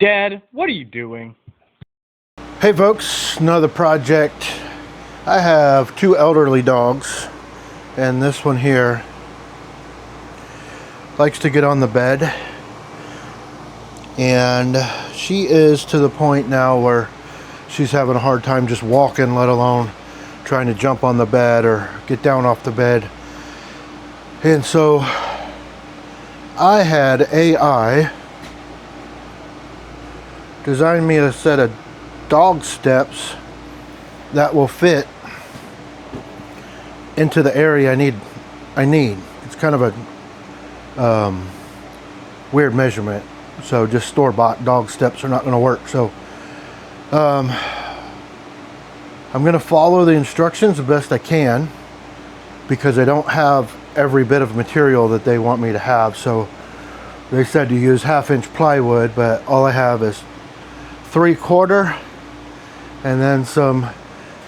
Dad, what are you doing? Hey folks, another project. I have two elderly dogs, and this one here likes to get on the bed, and she is to the point now where she's having a hard time just walking, let alone trying to jump on the bed or get down off the bed. And so I had AI design me a set of dog steps that will fit into the area I need. It's kind of a weird measurement, so just store-bought dog steps are not going to work. So I'm going to follow the instructions the best I can, because I don't have every bit of material that they want me to have. So they said to use 1/2-inch plywood, but all I have is 3/4 and then some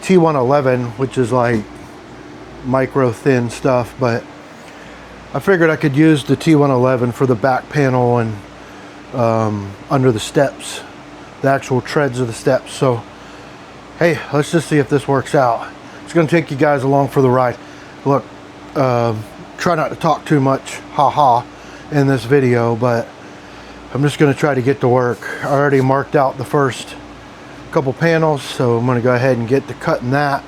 T111, which is like micro thin stuff, but I figured I could use the T111 for the back panel and under the steps, the actual treads of the steps. So hey, let's just see if this works out. It's going to take you guys along for the ride. Look, try not to talk too much haha in this video, but I'm just going to try to get to work. I already marked out the first couple panels, so I'm going to go ahead and get to cutting that.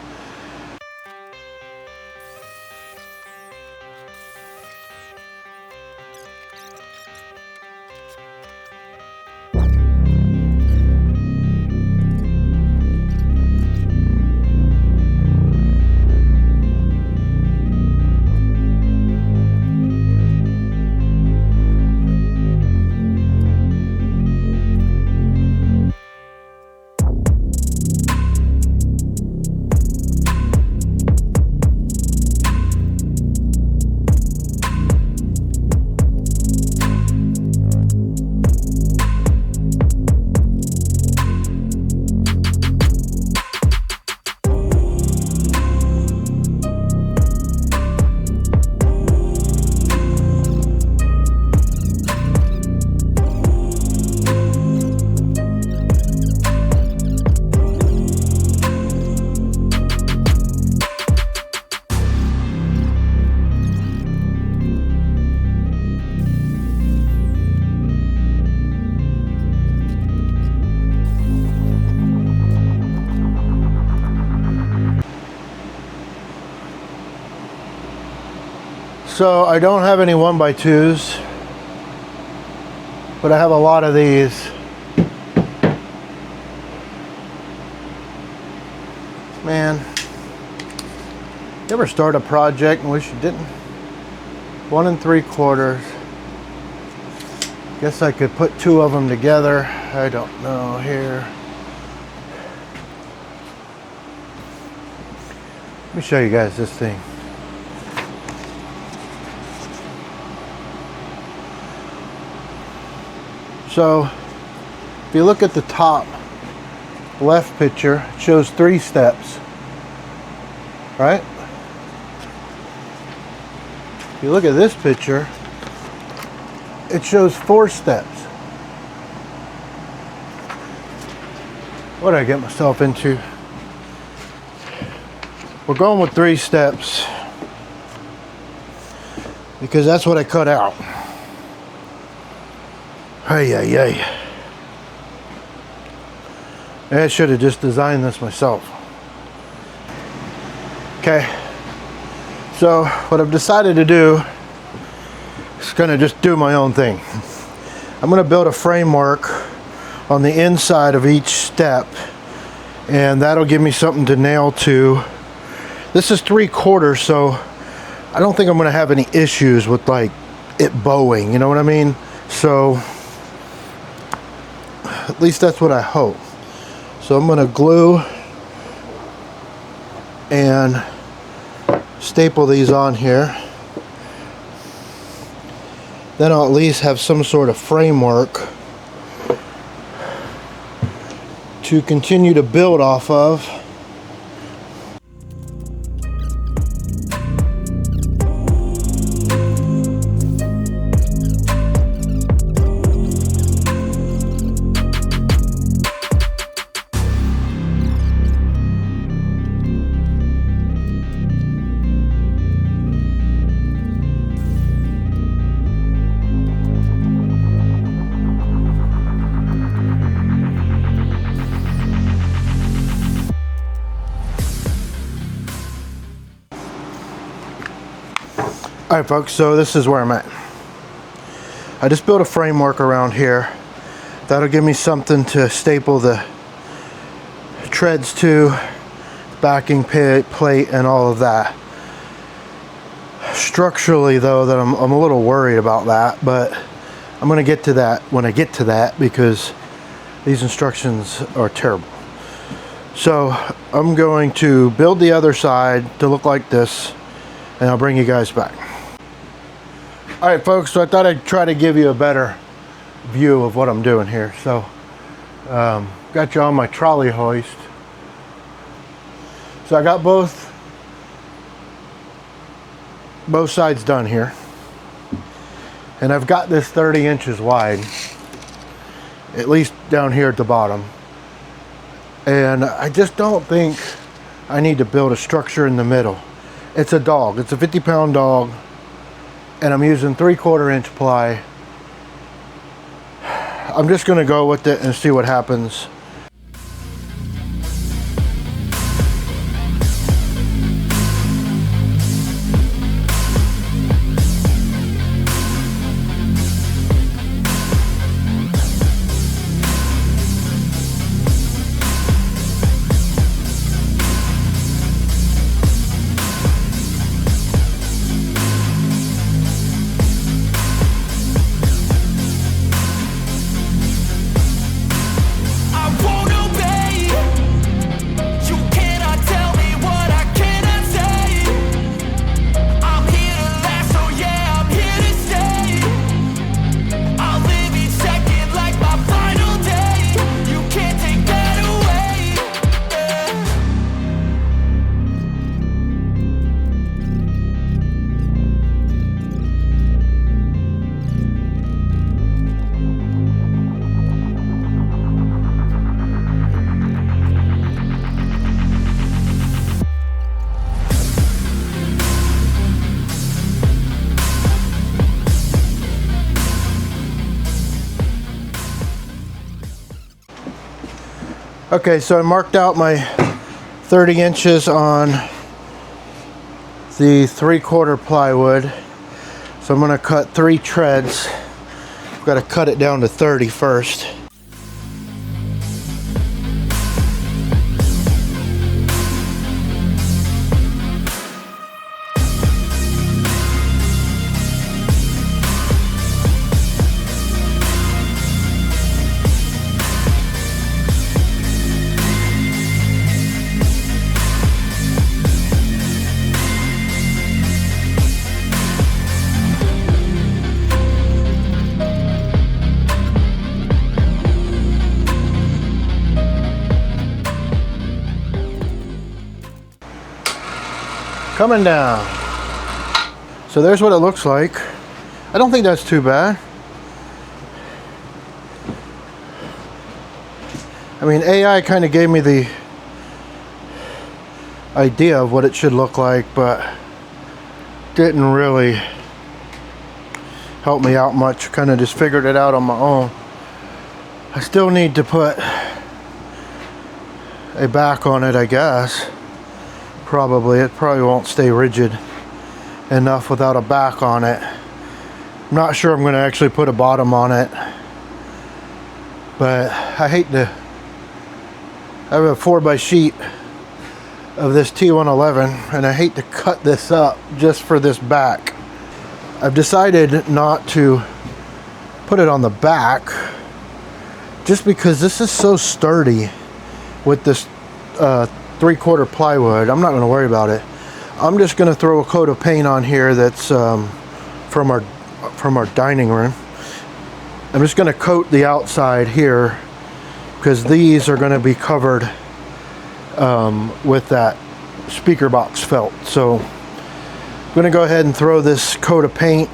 So I don't have any 1x2s, but I have a lot of these. Man, you ever start a project and wish you didn't? 1 3/4. Guess I could put two of them together. I don't know here. Let me show you guys this thing. So if you look at the top left picture, it shows 3 steps, right? If you look at this picture, it shows 4 steps. What did I get myself into? We're going with 3 steps because that's what I cut out. Ay, ay, ay. I should have just designed this myself. Okay, so what I've decided to do is gonna just do my own thing. I'm gonna build a framework on the inside of each step, and that'll give me something to nail to. This is 3/4, so I don't think I'm gonna have any issues with like it bowing, you know what I mean? So at least that's what I hope. So I'm going to glue and staple these on here. Then I'll at least have some sort of framework to continue to build off of. All right, folks, so this is where I'm at. I just built a framework around here. That'll give me something to staple the treads to, backing plate, and all of that. Structurally, though, that I'm a little worried about that, but I'm going to get to that when I get to that, because these instructions are terrible. So I'm going to build the other side to look like this, and I'll bring you guys back. All right, folks, so I thought I'd try to give you a better view of what I'm doing here. So got you on my trolley hoist. So I got both sides done here, and I've got this 30 inches wide, at least down here at the bottom, and I just don't think I need to build a structure in the middle. It's a dog, it's a 50-pound dog, and I'm using 3/4 inch ply. I'm just going to go with it and see what happens. Okay, so I marked out my 30 inches on the 3/4 plywood. So I'm going to cut 3 treads. I've got to cut it down to 30 first. Coming down. So there's what it looks like. I don't think that's too bad. I mean, AI kind of gave me the idea of what it should look like, but didn't really help me out much. Kind of just figured it out on my own. I still need to put a back on it, I guess. Probably. It probably won't stay rigid enough without a back on it. I'm not sure I'm going to actually put a bottom on it, but I hate to have a 4x sheet of this T111, and I hate to cut this up just for this back. I've decided not to put it on the back just because this is so sturdy with this 3/4 plywood. I'm not going to worry about it. I'm just going to throw a coat of paint on here that's from our dining room. I'm just going to coat the outside here because these are going to be covered with that speaker box felt. So I'm going to go ahead and throw this coat of paint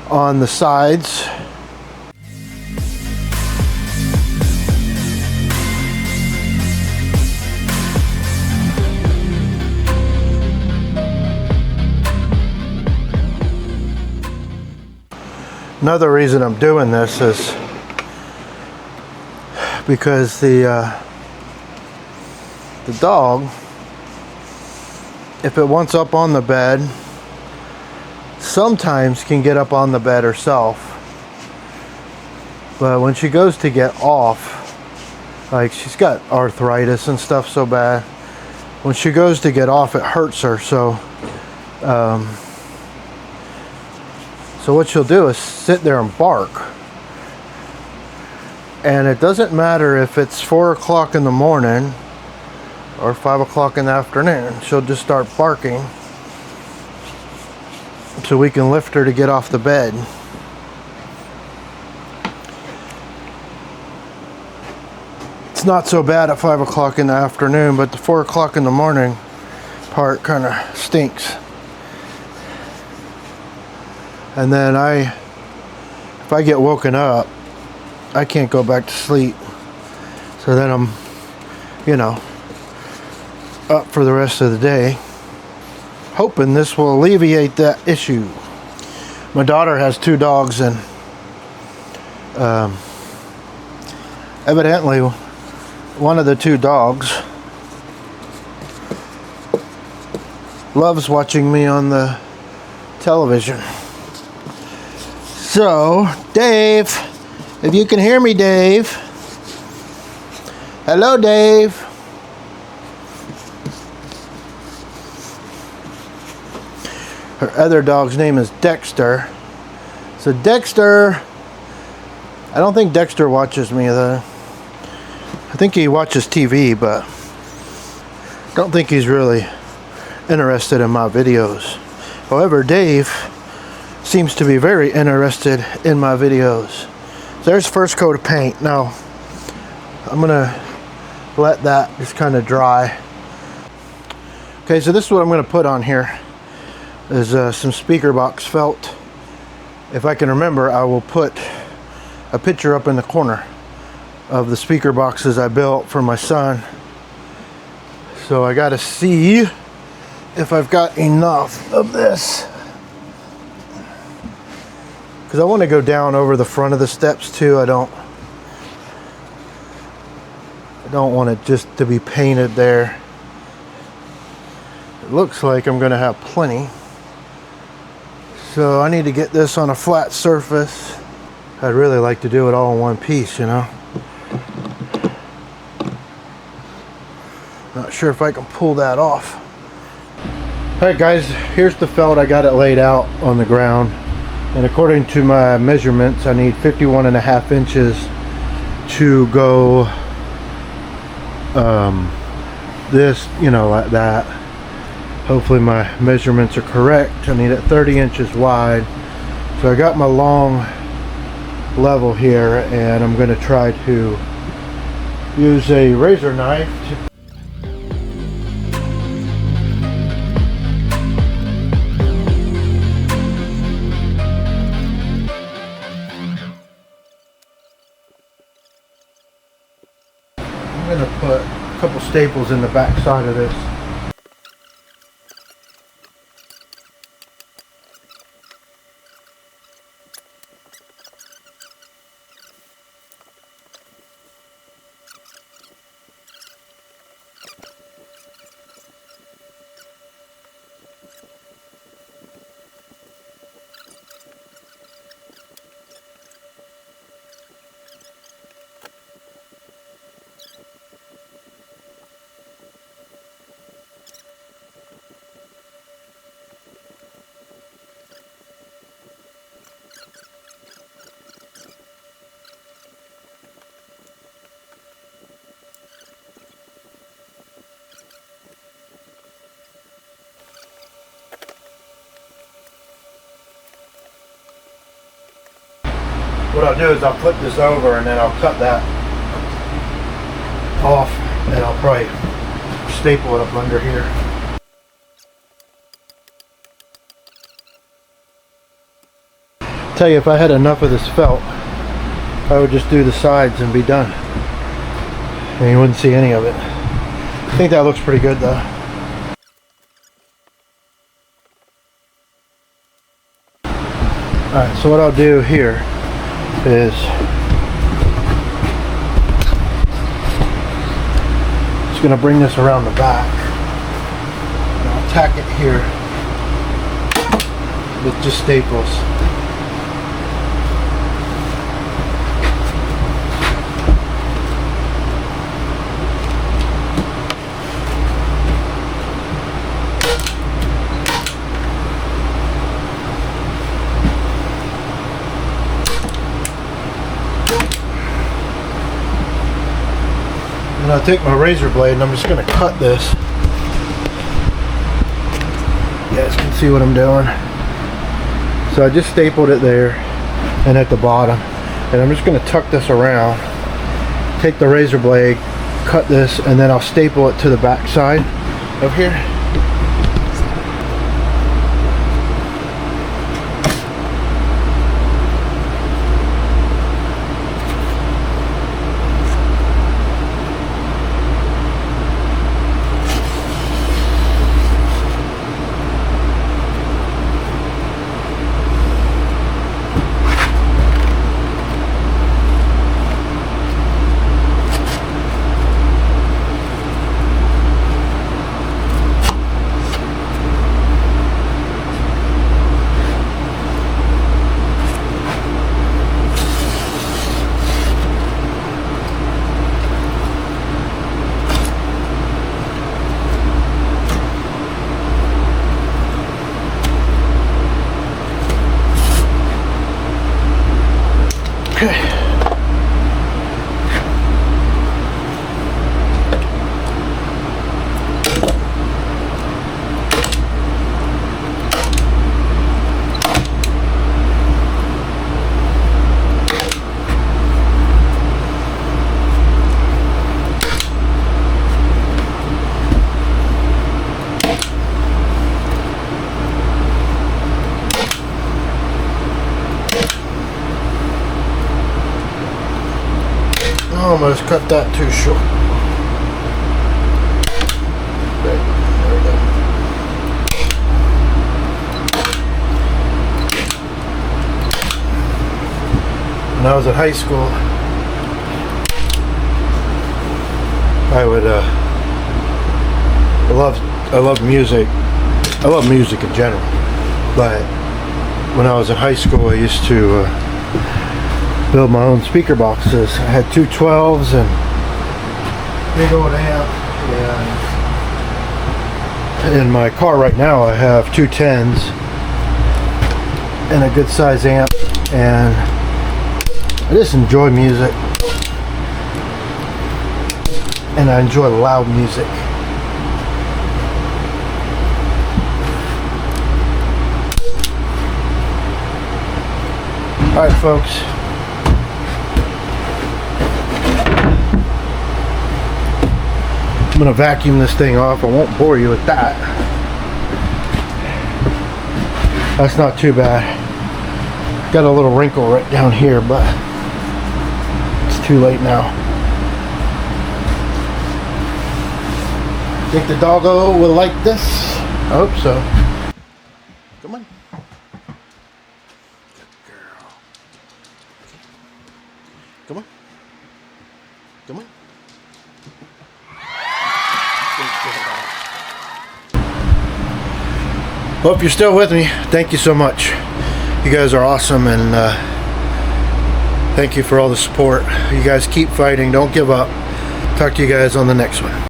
on the sides. Another reason I'm doing this is because the dog, if it wants up on the bed, sometimes can get up on the bed herself. But when she goes to get off, like she's got arthritis and stuff so bad, when she goes to get off it hurts her. So what she'll do is sit there and bark. And it doesn't matter if it's 4 o'clock in the morning or 5 o'clock in the afternoon, she'll just start barking so we can lift her to get off the bed. It's not so bad at 5 o'clock in the afternoon, but the 4 o'clock in the morning part kind of stinks. And then if I get woken up, I can't go back to sleep. So then I'm, up for the rest of the day, hoping this will alleviate that issue. My daughter has 2 dogs, and evidently one of the 2 dogs loves watching me on the television. So, Dave, if you can hear me, Dave. Hello, Dave. Her other dog's name is Dexter. So Dexter, I don't think Dexter watches me though. I think he watches TV, but I don't think he's really interested in my videos. However, Dave seems to be very interested in my videos. There's first coat of paint. Now I'm gonna let that just kind of dry. Okay, so this is what I'm gonna put on here. Is some speaker box felt. If I can remember, I will put a picture up in the corner of the speaker boxes I built for my son. So I gotta see if I've got enough of this, because I want to go down over the front of the steps too. I don't want it just to be painted there. It looks like I'm going to have plenty. So I need to get this on a flat surface. I'd really like to do it all in one piece, Not sure if I can pull that off. Alright guys, here's the felt. I got it laid out on the ground. And according to my measurements, I need 51.5 inches to go this, like that. Hopefully my measurements are correct. I need it 30 inches wide. So I got my long level here, and I'm going to try to use a razor knife to I'm going to put a couple staples in the back side of this. What I'll do is I'll flip this over and then I'll cut that off, and I'll probably staple it up under here. Tell you, if I had enough of this felt, I would just do the sides and be done. And you wouldn't see any of it. I think that looks pretty good though. Alright, so what I'll do here is just going to bring this around the back, and I'll tack it here with just staples. And I'll take my razor blade and I'm just going to cut this. You guys can see what I'm doing. So I just stapled it there and at the bottom. And I'm just going to tuck this around. Take the razor blade, cut this, and then I'll staple it to the back side of here. Okay. Almost cut that too short. There we go. When I was in high school, I love music. I love music in general, but when I was in high school, I used to build my own speaker boxes. I had two 12s and big old amp. And in my car right now, I have two 10s and a good size amp, and I just enjoy music, and I enjoy loud music. Alright folks, I'm going to vacuum this thing off. I won't bore you with that. That's not too bad. Got a little wrinkle right down here, but it's too late now. Think the doggo will like this? I hope so. Come on. Good girl. Come on. Come on. Well, if you're still with me, thank you so much. You guys are awesome, and thank you for all the support. You guys keep fighting. Don't give up. Talk to you guys on the next one.